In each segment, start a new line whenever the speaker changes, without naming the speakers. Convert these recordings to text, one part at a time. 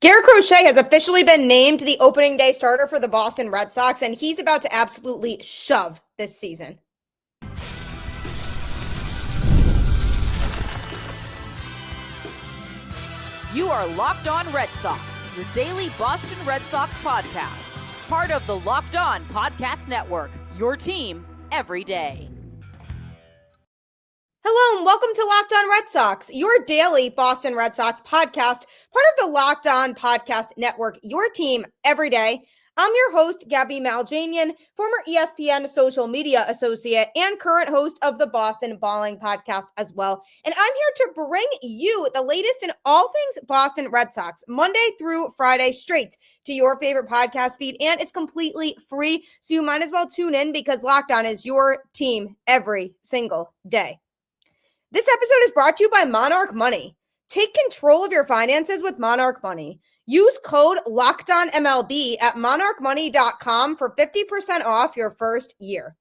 Garrett Crochet has officially been named the opening day starter for the Boston Red Sox, and he's about to absolutely shove this season.
You are Locked On Red Sox, your daily Boston Red Sox podcast. Part of the Locked On Podcast Network, your team every day.
Hello and welcome to Locked On Red Sox, your daily Boston Red Sox podcast, part of the Locked On Podcast Network, your team every day. I'm your host, Gabby Maljanian, former ESPN social media associate and current host of the Boston Balling podcast as well. And I'm here to bring you the latest in all things Boston Red Sox, Monday through Friday straight to your favorite podcast feed. And it's completely free, so you might as well tune in because Locked On is your team every single day. This episode is brought to you by Monarch Money. Take control of your finances with Monarch Money. Use code LOCKEDONMLB at monarchmoney.com for 50% off your first year.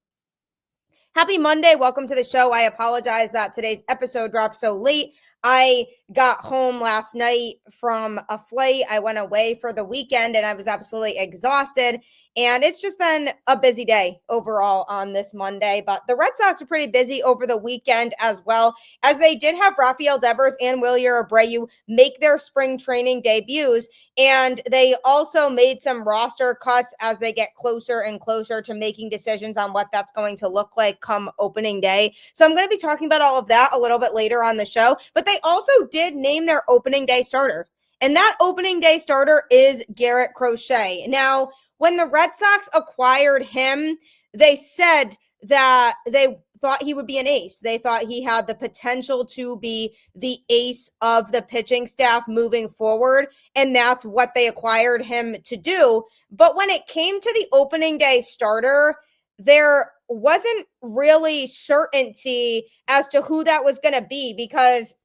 Happy Monday. Welcome to the show. I apologize that today's episode dropped so late. I got home last night from a flight. I went away for the weekend and I was absolutely exhausted. And it's just been a busy day overall on this Monday. But the Red Sox are pretty busy over the weekend as well, as they did have Rafael and Wilyer Abreu make their spring training debuts. And they also made some roster cuts as they get closer and closer to making decisions on what that's going to look like come opening day. So I'm going to be talking about all of that a little bit later on the show. But they also did name their opening day starter. And that opening day starter is Garrett Crochet. Now, when the Red Sox acquired him, they said that they thought he would be an ace. They thought he had the potential to be the ace of the pitching staff moving forward, and that's what they acquired him to do. But when it came to the opening day starter, there wasn't really certainty as to who that was going to be, because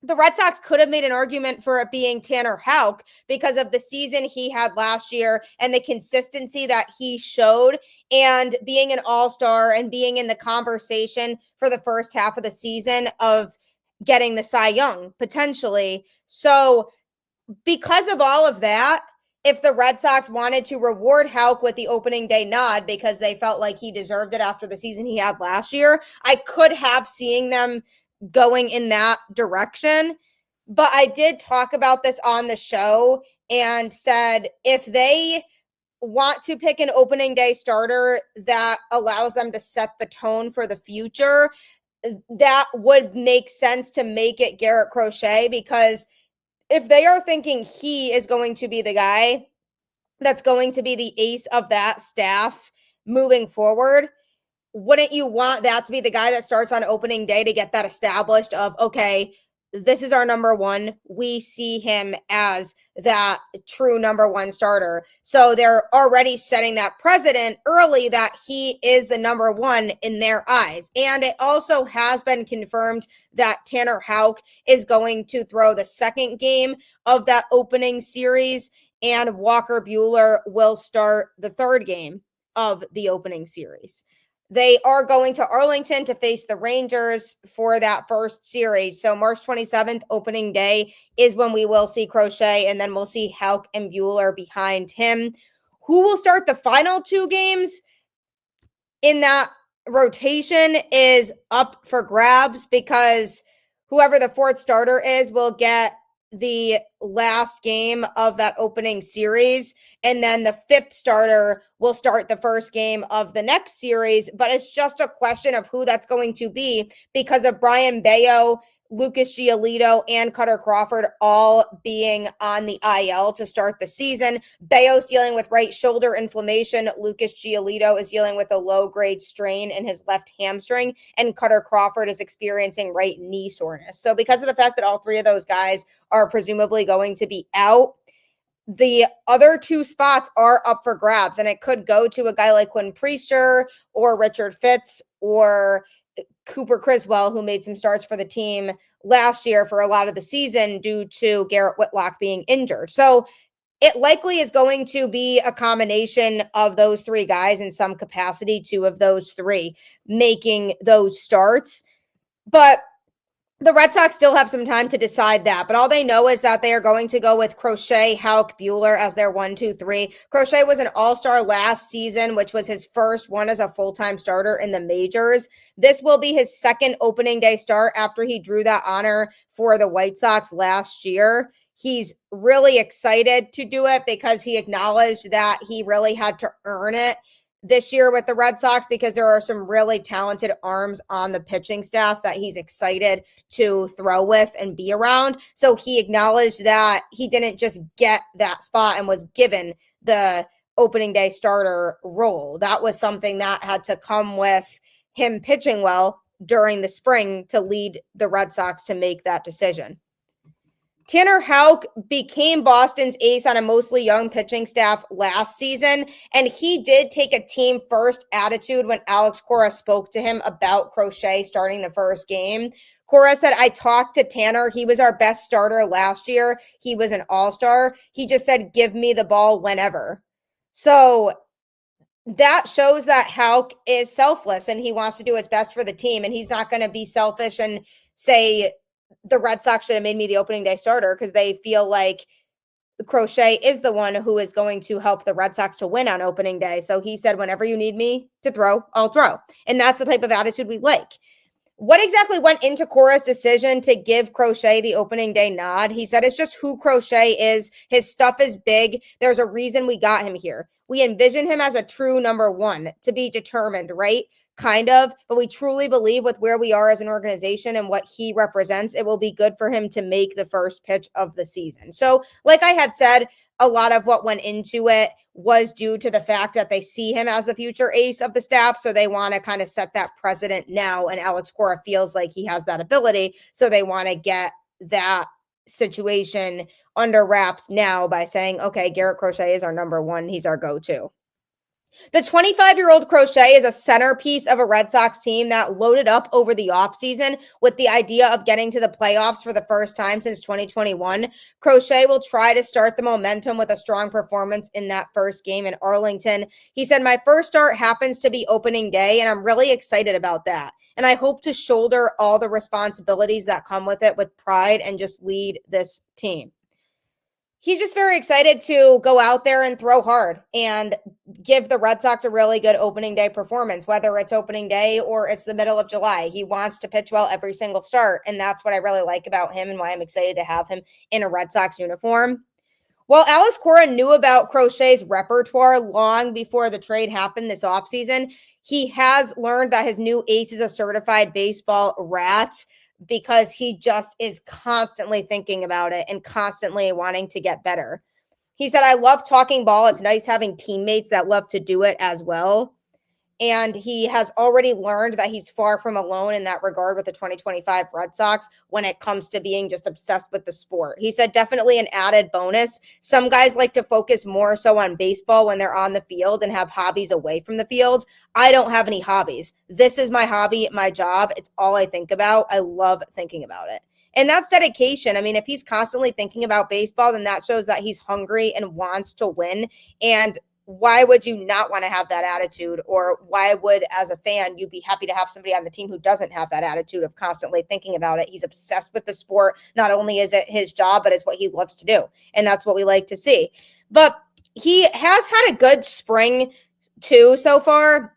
the Red Sox could have made an argument for it being Tanner Houck because of the season he had last year and the consistency that he showed, and being an all-star and being in the conversation for the first half of the season of getting the Cy Young potentially. So because of all of that, if the Red Sox wanted to reward Houck with the opening day nod because they felt like he deserved it after the season he had last year, I could have seen them going in that direction. But I did talk about this on the show and said if they want to pick an opening day starter that allows them to set the tone for the future, that would make sense to make it Garrett Crochet, because if they are thinking he is going to be the guy that's going to be the ace of that staff moving forward, wouldn't you want that to be the guy that starts on opening day to get that established of, okay, this is our number one. We see him as that true number one starter. So they're already setting that precedent early that he is the number one in their eyes. And it also has been confirmed that Tanner Houck is going to throw the second game of that opening series, and Walker Buehler will start the third game of the opening series. They are going to Arlington to face the Rangers for that first series. So March 27th, opening day, is when we will see Crochet, and then we'll see Houck and Buehler behind him. Who will start the final two games in that rotation is up for grabs, because whoever the fourth starter is will get the last game of that opening series, and then the fifth starter will start the first game of the next series. But it's just a question of who that's going to be because of Brayan Bello, Lucas Giolito, and Kutter Crawford all being on the IL to start the season. Bello's dealing with right shoulder inflammation. Lucas Giolito is dealing with a low-grade strain in his left hamstring, and Kutter Crawford is experiencing right knee soreness. So because of the fact that all three of those guys are presumably going to be out, the other two spots are up for grabs, and it could go to a guy like Quinn Priester or Richard Fitz or Cooper Criswell, who made some starts for the team last year for a lot of the season due to Garrett Whitlock being injured. So it likely is going to be a combination of those three guys in some capacity, two of those three making those starts. But The Red Sox still have some time to decide that, but all they know is that they are going to go with Crochet, Houck, Buehler as their 1, 2, 3. Crochet was an all-star last season, which was his first one as a full-time starter in the majors. This will be his second opening day start after he drew that honor for the White Sox last year. He's really excited to do it because he acknowledged that he really had to earn it this year with the Red Sox because there are some really talented arms on the pitching staff that he's excited to throw with and be around. So he acknowledged that he didn't just get that spot and was given the opening day starter role. That was something that had to come with him pitching well during the spring to lead the Red Sox to make that decision. Tanner Houck became Boston's ace on a mostly young pitching staff last season, and he did take a team-first attitude when Alex Cora spoke to him about Crochet starting the first game. Cora said, I talked to Tanner. He was our best starter last year. He was an all-star. He just said, give me the ball whenever. So that shows that Houck is selfless, and he wants to do his best for the team, and he's not going to be selfish and say, the Red Sox should have made me the opening day starter because they feel like Crochet is the one who is going to help the Red Sox to win on opening day. So he said, whenever you need me to throw, I'll throw. And that's the type of attitude we like. What exactly went into Cora's decision to give Crochet the opening day nod? He said it's just who Crochet is. His stuff is big. There's a reason we got him here. We envision him as a true number one, to be determined, right? Kind of, but we truly believe with where we are as an organization and what he represents, it will be good for him to make the first pitch of the season. So, like I had said, a lot of what went into it was due to the fact that they see him as the future ace of the staff. So they want to kind of set that precedent now. And Alex Cora feels like he has that ability. So they want to get that situation under wraps now by saying, okay, Garrett Crochet is our number one. He's our go-to. The 25-year-old Crochet is a centerpiece of a Red Sox team that loaded up over the offseason with the idea of getting to the playoffs for the first time since 2021. Crochet will try to start the momentum with a strong performance in that first game in Arlington. He said, my first start happens to be opening day, and I'm really excited about that. And I hope to shoulder all the responsibilities that come with it with pride and just lead this team. He's just very excited to go out there and throw hard and give the Red Sox a really good opening day performance, whether it's opening day or it's the middle of July. He wants to pitch well every single start, and that's what I really like about him and why I'm excited to have him in a Red Sox uniform. While Alex Cora knew about Crochet's repertoire long before the trade happened this offseason, he has learned that his new ace is a certified baseball rat, because he just is constantly thinking about it and constantly wanting to get better. He said, I love talking ball. It's nice having teammates that love to do it as well. And he has already learned that he's far from alone in that regard with the 2025 Red Sox when it comes to being just obsessed with the sport. He said definitely an added bonus. Some guys like to focus more so on baseball when they're on the field and have hobbies away from the field. I don't have any hobbies. This is my hobby, my job. It's all I think about. I love thinking about it. And that's dedication. I mean, if he's constantly thinking about baseball, then that shows that he's hungry and wants to win. And why would you not want to have that attitude? Or why would, as a fan, you be happy to have somebody on the team who doesn't have that attitude of constantly thinking about it? He's obsessed with the sport. Not only is it his job, but it's what he loves to do. And that's what we like to see. But he has had a good spring, too, so far.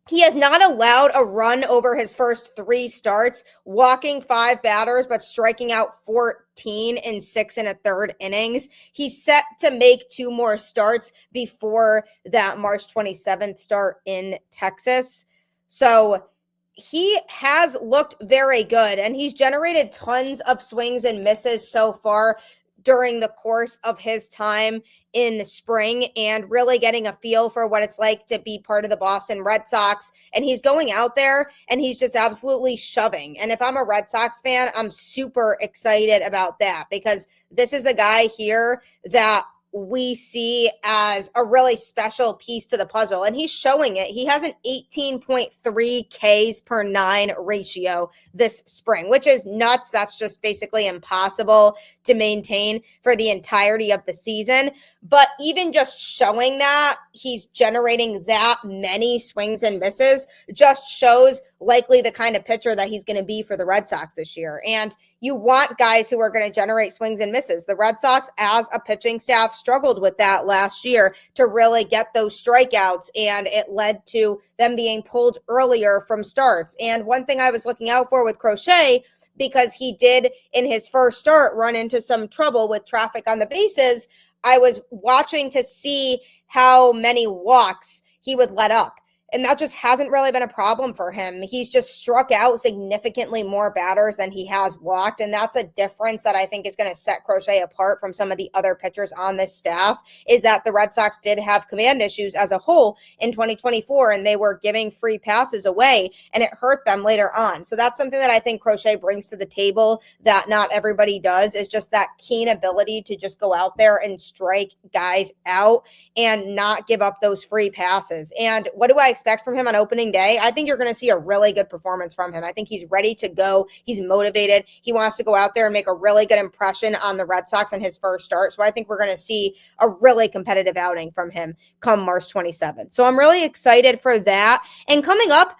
He has not allowed a run over his first 3 starts, walking 5 batters, but striking out 14 in 6 1/3 innings. He's set to make 2 more starts before that March 27th start in Texas. So he has looked very good, and he's generated tons of swings and misses so far during the course of his time in the spring and really getting a feel for what it's like to be part of the Boston Red Sox. And he's going out there and he's just absolutely shoving. And if I'm a Red Sox fan, I'm super excited about that because this is a guy here that we see as a really special piece to the puzzle, and he's showing it. He has an 18.3 Ks per 9 ratio this spring, which is nuts. That's just basically impossible to maintain for the entirety of the season. But even just showing that he's generating that many swings and misses just shows likely the kind of pitcher that he's going to be for the Red Sox this year. And you want guys who are going to generate swings and misses. The Red Sox, as a pitching staff, struggled with that last year to really get those strikeouts, and it led to them being pulled earlier from starts. And one thing I was looking out for with Crochet, because he did in his first start run into some trouble with traffic on the bases, I was watching to see how many walks he would let up. And that just hasn't really been a problem for him. He's just struck out significantly more batters than he has walked. And that's a difference that I think is going to set Crochet apart from some of the other pitchers on this staff, is that the Red Sox did have command issues as a whole in 2024, and they were giving free passes away, and it hurt them later on. So that's something that I think Crochet brings to the table that not everybody does, is just that keen ability to just go out there and strike guys out and not give up those free passes. And what do I expect from him on opening day? I think you're going to see a really good performance from him. I think he's ready to go. He's motivated. He wants to go out there and make a really good impression on the Red Sox in his first start. So I think we're going to see a really competitive outing from him come March 27th. So I'm really excited for that. And coming up,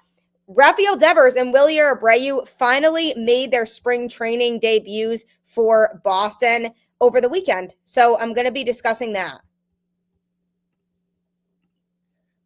Rafael Devers and Wilyer Abreu finally made their spring training debuts for Boston over the weekend. So I'm going to be discussing that.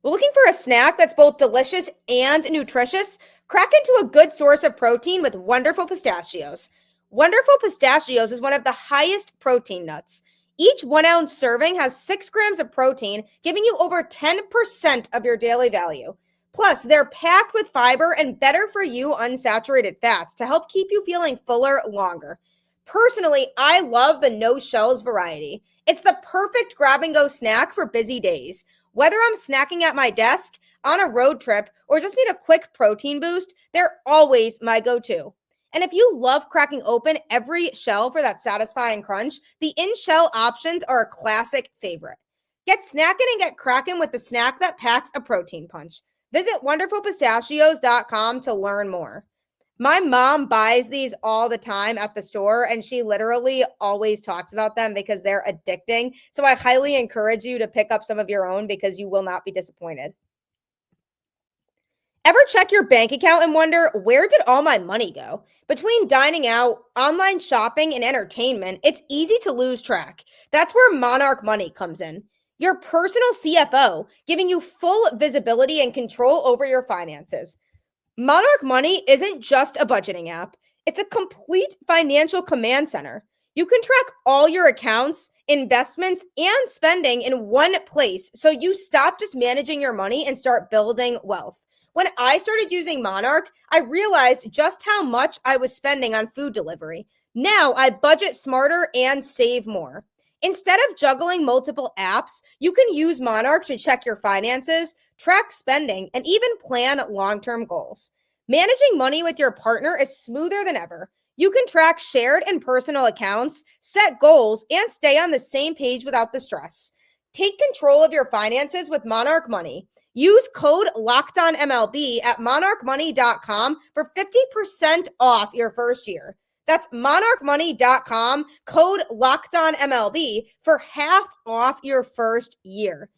We're looking for a snack that's both delicious and nutritious? Crack into a good source of protein with Wonderful Pistachios. Wonderful Pistachios is one of the highest protein nuts. Each 1 ounce serving has 6 grams of protein, giving you over 10% of your daily value. Plus, they're packed with fiber and better for you unsaturated fats to help keep you feeling fuller longer. Personally, I love the no shells variety. It's the perfect grab and go snack for busy days. Whether I'm snacking at my desk, on a road trip, or just need a quick protein boost, they're always my go-to. And if you love cracking open every shell for that satisfying crunch, the in-shell options are a classic favorite. Get snacking and get cracking with the snack that packs a protein punch. Visit wonderfulpistachios.com to learn more. My mom buys these all the time at the store, and she literally always talks about them because they're addicting. So I highly encourage you to pick up some of your own because you will not be disappointed. Ever check your bank account and wonder, where did all my money go? Between dining out, online shopping, and entertainment, it's easy to lose track. That's where Monarch Money comes in. Your personal CFO, giving you full visibility and control over your finances. Monarch Money isn't just a budgeting app. It's a complete financial command center. You can track all your accounts, investments, and spending in one place, so you stop just managing your money and start building wealth. When I started using Monarch, I realized just how much I was spending on food delivery. Now I budget smarter and save more. Instead of juggling multiple apps, you can use Monarch to check your finances, track spending, and even plan long-term goals. Managing money with your partner is smoother than ever. You can track shared and personal accounts, set goals, and stay on the same page without the stress. Take control of your finances with Monarch Money. Use code LOCKEDONMLB at monarchmoney.com for 50% off your first year. That's monarchmoney.com, code LOCKEDONMLB for half off your first year.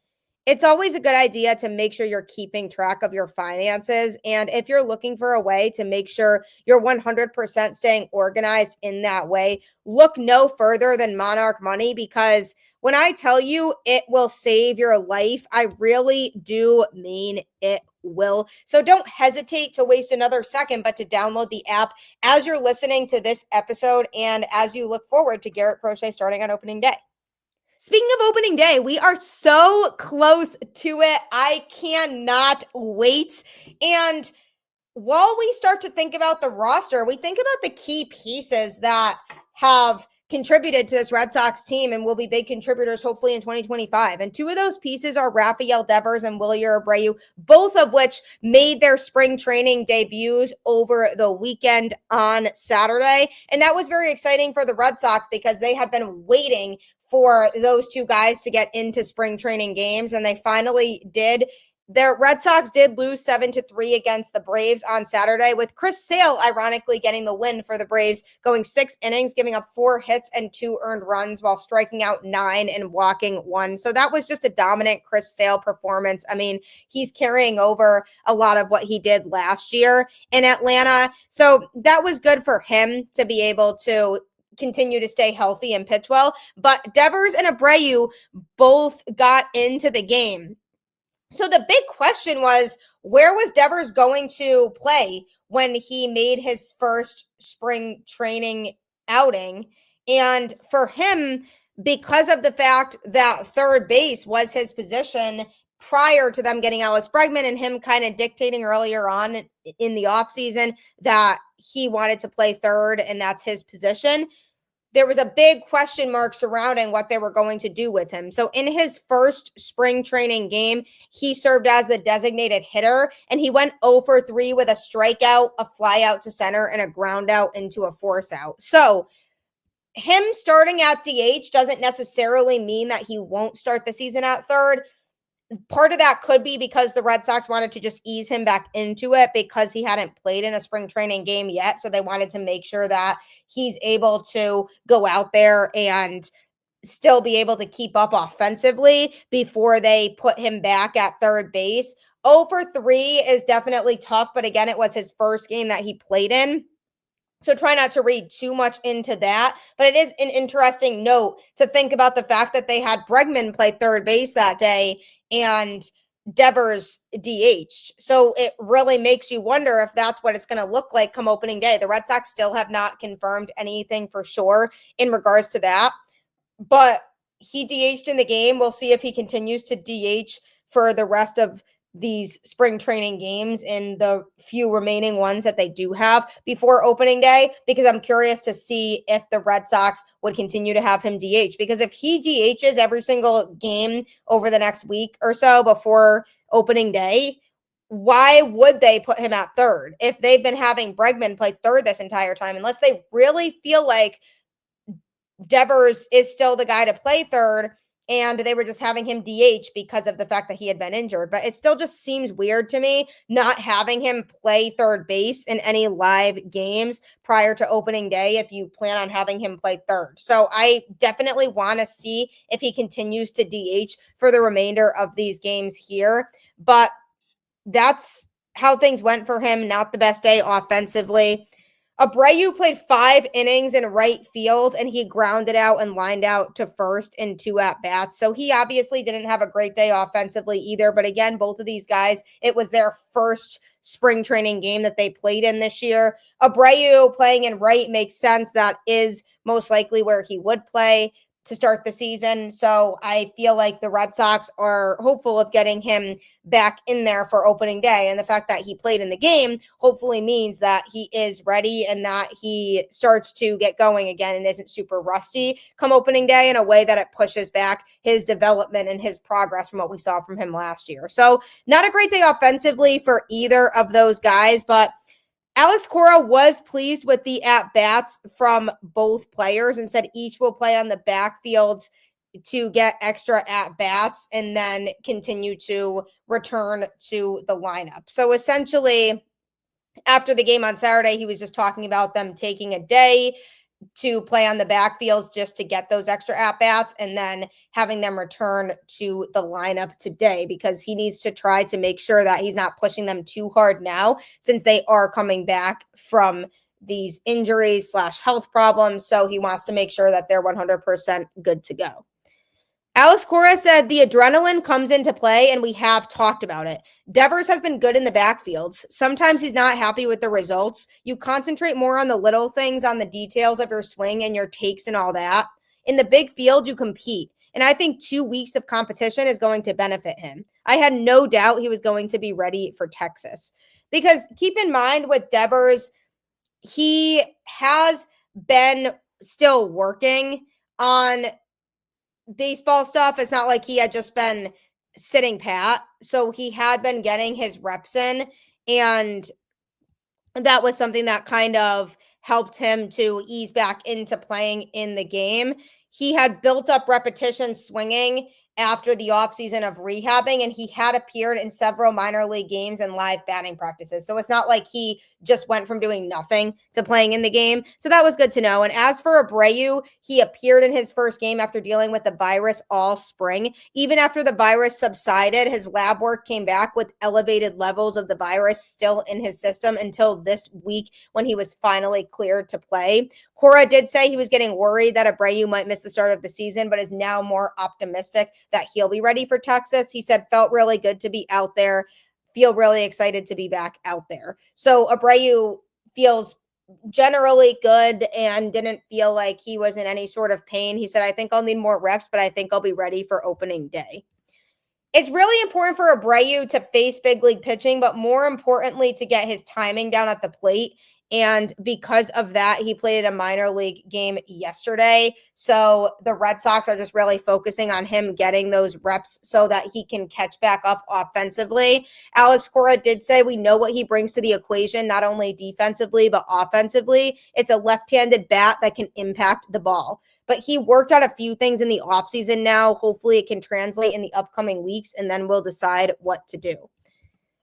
It's always a good idea to make sure you're keeping track of your finances. And if you're looking for a way to make sure you're 100% staying organized in that way, look no further than Monarch Money, because when I tell you it will save your life, I really do mean it will. So don't hesitate to waste another second, but to download the app as you're listening to this episode and as you look forward to Garrett Crochet starting on opening day. Speaking of opening day, we are so close to it. I cannot wait. And while we start to think about the roster, we think about the key pieces that have contributed to this Red Sox team and will be big contributors hopefully in 2025. And two of those pieces are Rafael Devers and Wilyer Abreu, both of which made their spring training debuts over the weekend on Saturday. And that was very exciting for the Red Sox because they had been waiting for those two guys to get into spring training games, and they finally did. The Red Sox did lose 7-3 against the Braves on Saturday, with Chris Sale ironically getting the win for the Braves, going 6 innings, giving up 4 hits and 2 earned runs while striking out 9 and walking 1. So that was just a dominant Chris Sale performance. I mean, he's carrying over a lot of what he did last year in Atlanta. So that was good for him to be able to continue to stay healthy and pitch well. But Devers and Abreu both got into the game. So the big question was, where was Devers going to play when he made his first spring training outing? And for him, because of the fact that third base was his position prior to them getting Alex Bregman and him kind of dictating earlier on in the offseason that he wanted to play third and that's his position, there was a big question mark surrounding what they were going to do with him. So in his first spring training game, he served as the designated hitter, and he went 0 for 3 with a strikeout, a fly out to center, and a ground out into a force out. So him starting at DH doesn't necessarily mean that he won't start the season at third. Part of that could be because the Red Sox wanted to just ease him back into it because he hadn't played in a spring training game yet. So they wanted to make sure that he's able to go out there and still be able to keep up offensively before they put him back at third base. 0 for 3 is definitely tough, but again, it was his first game that he played in. So try not to read too much into that. But it is an interesting note to think about the fact that they had Bregman play third base that day and Devers DH'd. So it really makes you wonder if that's what it's going to look like come opening day. The Red Sox still have not confirmed anything for sure in regards to that. But he DH'd in the game. We'll see if he continues to DH for the rest of these spring training games in the few remaining ones that they do have before opening day, because I'm curious to see if the Red Sox would continue to have him DH, because if he DHs every single game over the next week or so before opening day, why would they put him at third if they've been having Bregman play third this entire time, unless they really feel like Devers is still the guy to play third and they were just having him DH because of the fact that he had been injured. But it still just seems weird to me not having him play third base in any live games prior to opening day if you plan on having him play third. So I definitely want to see if he continues to DH for the remainder of these games here. But that's how things went for him. Not the best day offensively. Abreu played 5 innings in right field, and he grounded out and lined out to first in 2 at-bats. So he obviously didn't have a great day offensively either. But again, both of these guys, it was their first spring training game that they played in this year. Abreu playing in right makes sense. That is most likely where he would play to start the season. So I feel like the Red Sox are hopeful of getting him back in there for opening day. And the fact that he played in the game hopefully means that he is ready and that he starts to get going again and isn't super rusty come opening day in a way that it pushes back his development and his progress from what we saw from him last year. So not a great day offensively for either of those guys, but Alex Cora was pleased with the at-bats from both players and said each will play on the backfields to get extra at-bats and then continue to return to the lineup. So essentially, after the game on Saturday, he was just talking about them taking a day to play on the backfields just to get those extra at-bats and then having them return to the lineup today, because he needs to try to make sure that he's not pushing them too hard now since they are coming back from these injuries / health problems. So he wants to make sure that they're 100% good to go. Alex Cora said the adrenaline comes into play, and we have talked about it. Devers has been good in the backfields. Sometimes he's not happy with the results. You concentrate more on the little things, on the details of your swing and your takes and all that. In the big field, you compete. And I think 2 weeks of competition is going to benefit him. I had no doubt he was going to be ready for Texas. Because keep in mind with Devers, he has been still working on baseball stuff. It's not like he had just been sitting pat. So he had been getting his reps in, and that was something that kind of helped him to ease back into playing in the game. he had built up repetition swinging after the offseason of rehabbing, and he had appeared in several minor league games and live batting practices. So it's not like he just went from doing nothing to playing in the game. So that was good to know. And as for Abreu, he appeared in his first game after dealing with the virus all spring. Even after the virus subsided, his lab work came back with elevated levels of the virus still in his system until this week when he was finally cleared to play. Cora did say he was getting worried that Abreu might miss the start of the season, but is now more optimistic that he'll be ready for Texas. He said felt really good to be out there, feel really excited to be back out there. So Abreu feels generally good and didn't feel like he was in any sort of pain. He said, I think I'll need more reps, but I think I'll be ready for opening day. It's really important for Abreu to face big league pitching, but more importantly, to get his timing down at the plate. And because of that, he played a minor league game yesterday. So the Red Sox are just really focusing on him getting those reps so that he can catch back up offensively. Alex Cora did say we know what he brings to the equation, not only defensively, but offensively. It's a left-handed bat that can impact the ball. But he worked on a few things in the offseason now. Hopefully it can translate in the upcoming weeks, and then we'll decide what to do.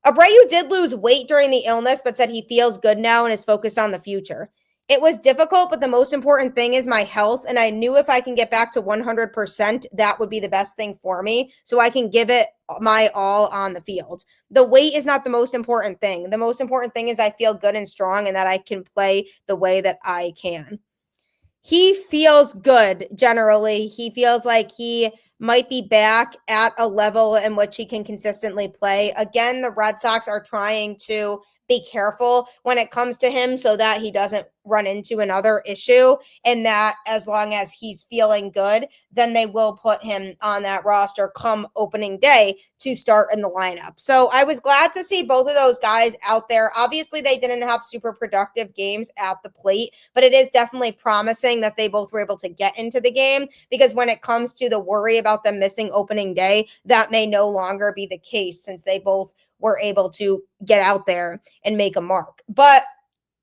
Abreu did lose weight during the illness, but said he feels good now and is focused on the future. It was difficult, but the most important thing is my health, and I knew if I can get back to 100%, that would be the best thing for me, so I can give it my all on the field. The weight is not the most important thing. The most important thing is I feel good and strong and that I can play the way that I can. He feels good generally. He feels like he might be back at a level in which he can consistently play. Again, the Red Sox are trying to be careful when it comes to him so that he doesn't run into another issue, and that as long as he's feeling good, then they will put him on that roster come opening day to start in the lineup. So I was glad to see both of those guys out there. Obviously, they didn't have super productive games at the plate, but it is definitely promising that they both were able to get into the game, because when it comes to the worry about them missing opening day, that may no longer be the case since they both were able to get out there and make a mark. But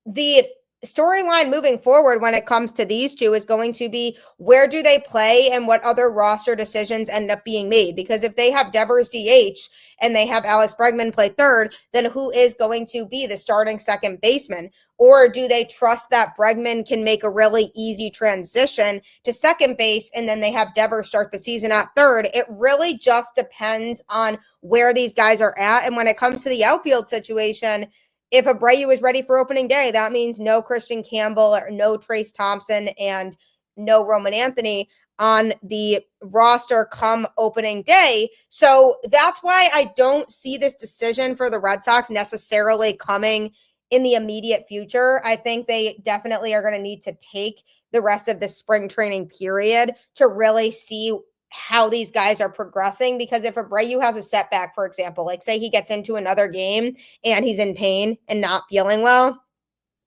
the storyline moving forward when it comes to these two is going to be where do they play and what other roster decisions end up being made. Because if they have Devers DH and they have Alex Bregman play third, then who is going to be the starting second baseman? Or do they trust that Bregman can make a really easy transition to second base and then they have Devers start the season at third? It really just depends on where these guys are at. And when it comes to the outfield situation, if Abreu is ready for opening day, that means no Christian Campbell or no Trace Thompson and no Roman Anthony on the roster come opening day. So that's why I don't see this decision for the Red Sox necessarily coming in the immediate future. I think they definitely are going to need to take the rest of the spring training period to really see how these guys are progressing. Because if Abreu has a setback, for example, like say he gets into another game and he's in pain and not feeling well,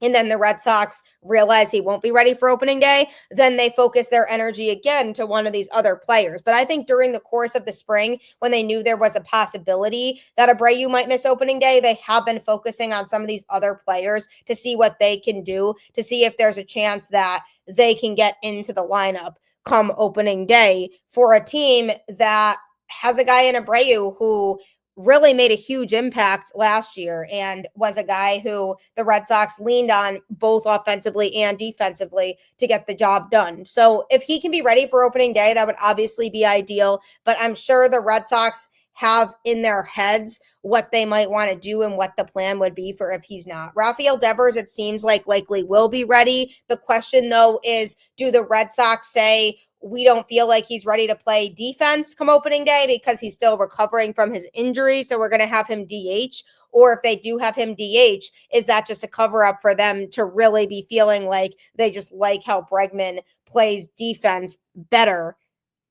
and then the Red Sox realize he won't be ready for opening day, then they focus their energy again to one of these other players. But I think during the course of the spring, when they knew there was a possibility that Abreu might miss opening day, they have been focusing on some of these other players to see what they can do, to see if there's a chance that they can get into the lineup come opening day for a team that has a guy in Abreu who really made a huge impact last year and was a guy who the Red Sox leaned on both offensively and defensively to get the job done. So if he can be ready for opening day, that would obviously be ideal, but I'm sure the Red Sox have in their heads what they might want to do and what the plan would be for if he's not. Rafael Devers, it seems like likely will be ready. The question though is, do the Red Sox say, we don't feel like he's ready to play defense come opening day because he's still recovering from his injury, so we're going to have him DH? Or if they do have him DH, is that just a cover up for them to really be feeling like they just like how Bregman plays defense better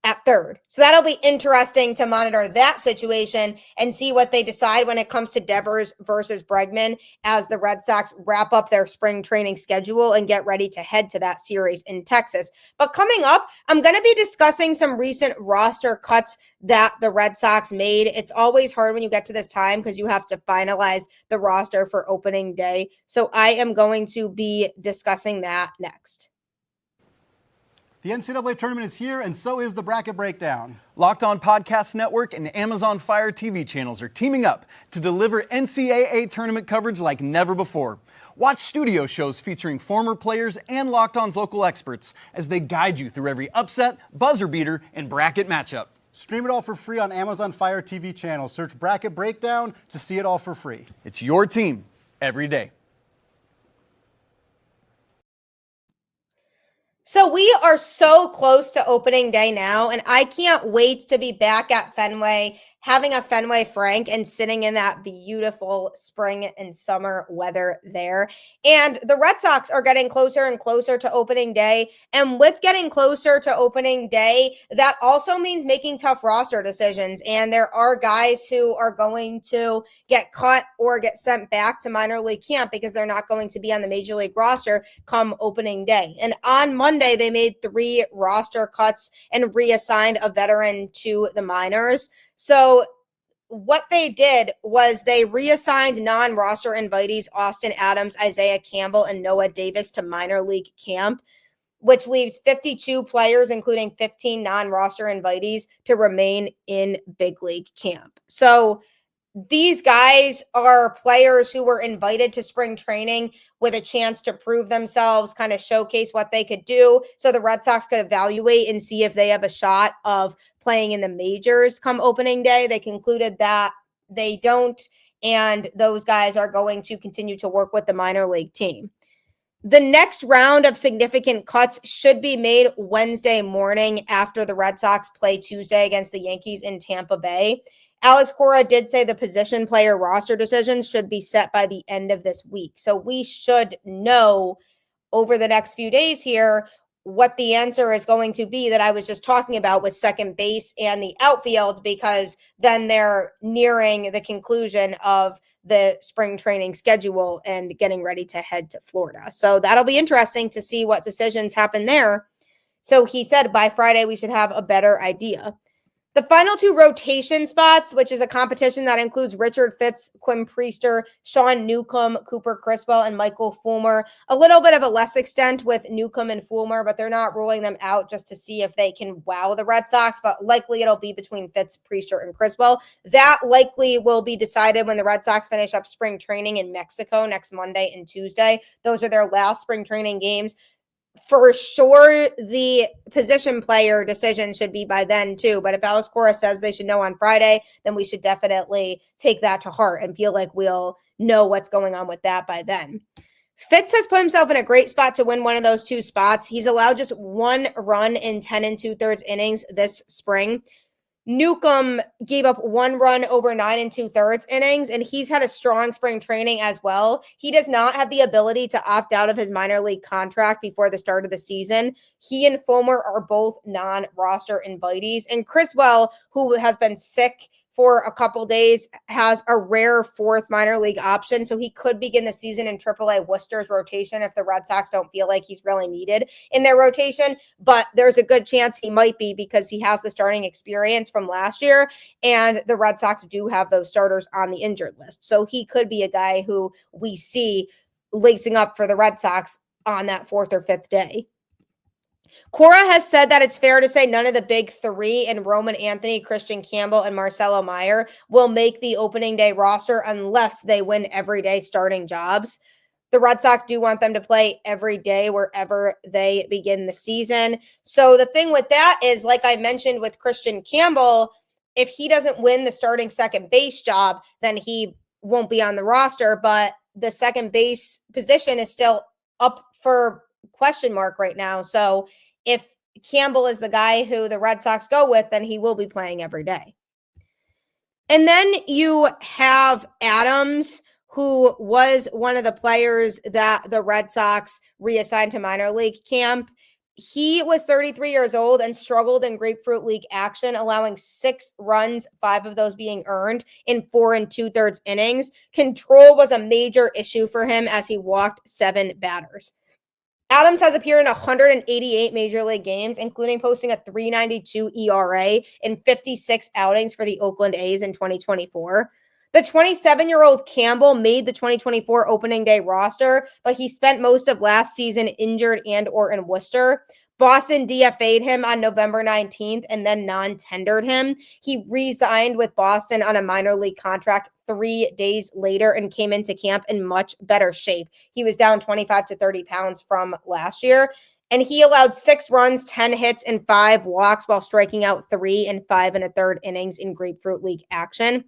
at third? So that'll be interesting to monitor that situation and see what they decide when it comes to Devers versus Bregman as the Red Sox wrap up their spring training schedule and get ready to head to that series in Texas. But coming up, I'm going to be discussing some recent roster cuts that the Red Sox made. It's always hard when you get to this time because you have to finalize the roster for opening day. So I am going to be discussing that next.
The NCAA tournament is here, and so is the Bracket Breakdown.
Locked On Podcast Network and Amazon Fire TV channels are teaming up to deliver NCAA tournament coverage like never before. Watch studio shows featuring former players and Locked On's local experts as they guide you through every upset, buzzer beater, and bracket matchup.
Stream it all for free on Amazon Fire TV channel. Search Bracket Breakdown to see it all for free.
It's your team every day.
So we are so close to opening day now, and I can't wait to be back at Fenway, having a Fenway Frank and sitting in that beautiful spring and summer weather there. And the Red Sox are getting closer and closer to opening day. And with getting closer to opening day, that also means making tough roster decisions. And there are guys who are going to get cut or get sent back to minor league camp because they're not going to be on the major league roster come opening day. And on Monday, they made 3 roster cuts and reassigned a veteran to the minors. So what they did was they reassigned non-roster invitees Austin Adams, Isaiah Campbell, and Noah Davis to minor league camp, which leaves 52 players, including 15 non-roster invitees, to remain in big league camp. So these guys are players who were invited to spring training with a chance to prove themselves, kind of showcase what they could do, so the Red Sox could evaluate and see if they have a shot of playing in the majors come opening day. They concluded that they don't, and those guys are going to continue to work with the minor league team. The next round of significant cuts should be made Wednesday morning after the Red Sox play Tuesday against the Yankees in Tampa Bay. Alex Cora did say the position player roster decisions should be set by the end of this week. So we should know over the next few days here what the answer is going to be that I was just talking about with second base and the outfield, because then they're nearing the conclusion of the spring training schedule and getting ready to head to Florida. So that'll be interesting to see what decisions happen there. So he said by Friday we should have a better idea. The final 2 rotation spots, which is a competition that includes Richard Fitz, Quinn Priester, Sean Newcomb, Cooper Criswell, and Michael Fulmer. A little bit of a less extent with Newcomb and Fulmer, but they're not ruling them out just to see if they can wow the Red Sox, but likely it'll be between Fitz, Priester, and Criswell. That likely will be decided when the Red Sox finish up spring training in Mexico next Monday and Tuesday. Those are their last spring training games. For sure, the position player decision should be by then too. But if Alex Cora says they should know on Friday, then we should definitely take that to heart and feel like we'll know what's going on with that by then. Fitz has put himself in a great spot to win one of those 2 spots. He's allowed just 1 run in 10 2/3 innings this spring. Newcomb gave up 1 run over 9 2/3 innings, and he's had a strong spring training as well. He does not have the ability to opt out of his minor league contract before the start of the season. He and Fulmer are both non-roster invitees, and Criswell, who has been sick for a couple days, has a rare 4th minor league option, so he could begin the season in AAA Worcester's rotation if the Red Sox don't feel like he's really needed in their rotation, but there's a good chance he might be because he has the starting experience from last year, and the Red Sox do have those starters on the injured list, so he could be a guy who we see lacing up for the Red Sox on that 4th or 5th day. Cora has said that it's fair to say none of the big 3 in Roman Anthony, Christian Campbell, and Marcelo Meyer will make the opening day roster unless they win everyday starting jobs. The Red Sox do want them to play every day wherever they begin the season. So the thing with that is, like I mentioned with Christian Campbell, if he doesn't win the starting second base job, then he won't be on the roster. But the second base position is still up for question mark right now. So if Campbell is the guy who the Red Sox go with, then he will be playing every day. And then you have Adams, who was one of the players that the Red Sox reassigned to minor league camp. He was 33 years old and struggled in Grapefruit League action, allowing 6 runs, 5 of those being earned in 4 2/3 innings. Control was a major issue for him as he walked 7 batters. Adams has appeared in 188 major league games, including posting a 3.92 ERA in 56 outings for the Oakland A's in 2024. The 27-year-old Campbell made the 2024 opening day roster, but he spent most of last season injured and or in Worcester. Boston DFA'd him on November 19th and then non-tendered him. He re-signed with Boston on a minor league contract 3 days later and came into camp in much better shape. He was down 25 to 30 pounds from last year. And he allowed 6 runs, 10 hits, and 5 walks while striking out 3 and 5 1/3 innings in Grapefruit League action.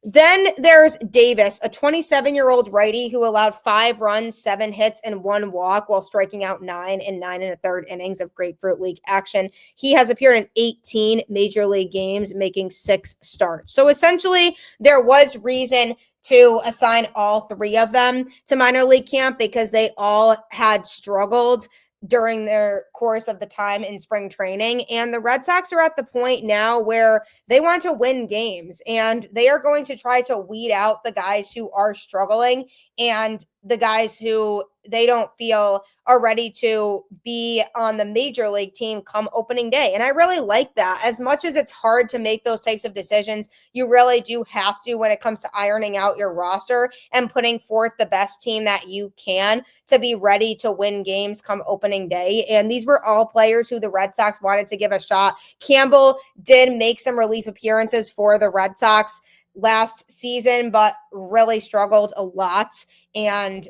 Then there's Davis, a 27-year-old righty who allowed 5 runs, 7 hits, and 1 walk while striking out 9 and 9 1/3 innings of Grapefruit League action. He has appeared in 18 major league games, making 6 starts. So essentially, there was reason to assign all 3 of them to minor league camp because they all had struggled during their course of the time in spring training. And the Red Sox are at the point now where they want to win games, and they are going to try to weed out the guys who are struggling and the guys who they don't feel are ready to be on the major league team come opening day. And I really like that. As much as it's hard to make those types of decisions, you really do have to when it comes to ironing out your roster and putting forth the best team that you can to be ready to win games come opening day. And these were all players who the Red Sox wanted to give a shot. Campbell did make some relief appearances for the Red Sox last season, but really struggled a lot. And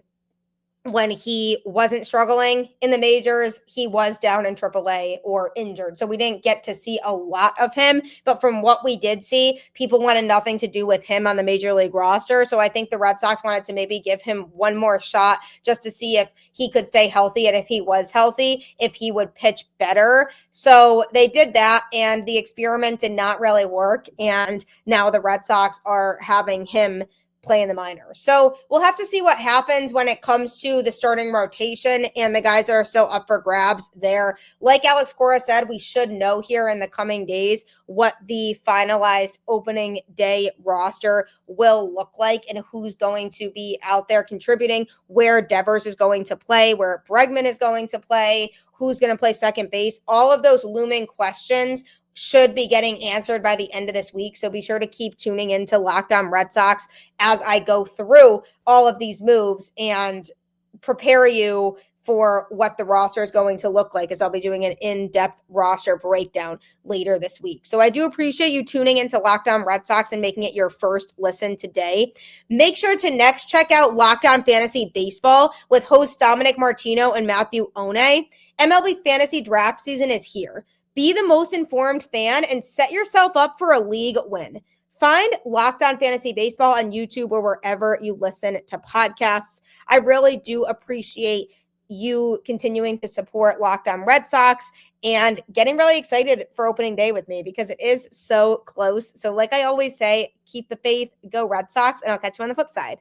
when he wasn't struggling in the majors, he was down in AAA or injured. So we didn't get to see a lot of him. But from what we did see, people wanted nothing to do with him on the major league roster. So I think the Red Sox wanted to maybe give him one more shot just to see if he could stay healthy. And if he was healthy, if he would pitch better. So they did that, and the experiment did not really work. And now the Red Sox are having him play in the minors. So we'll have to see what happens when it comes to the starting rotation and the guys that are still up for grabs there. Like Alex Cora said, we should know here in the coming days what the finalized opening day roster will look like and who's going to be out there contributing, where Devers is going to play, where Bregman is going to play, who's going to play second base. All of those looming questions should be getting answered by the end of this week. So be sure to keep tuning into Locked On Red Sox as I go through all of these moves and prepare you for what the roster is going to look like, as I'll be doing an in-depth roster breakdown later this week. So I do appreciate you tuning into Locked On Red Sox and making it your first listen today. Make sure to next check out Locked On Fantasy Baseball with hosts Dominic Martino and Matthew One. MLB Fantasy Draft season is here. Be the most informed fan and set yourself up for a league win. Find Locked On Fantasy Baseball on YouTube or wherever you listen to podcasts. I really do appreciate you continuing to support Locked On Red Sox and getting really excited for opening day with me because it is so close. So like I always say, keep the faith, go Red Sox, and I'll catch you on the flip side.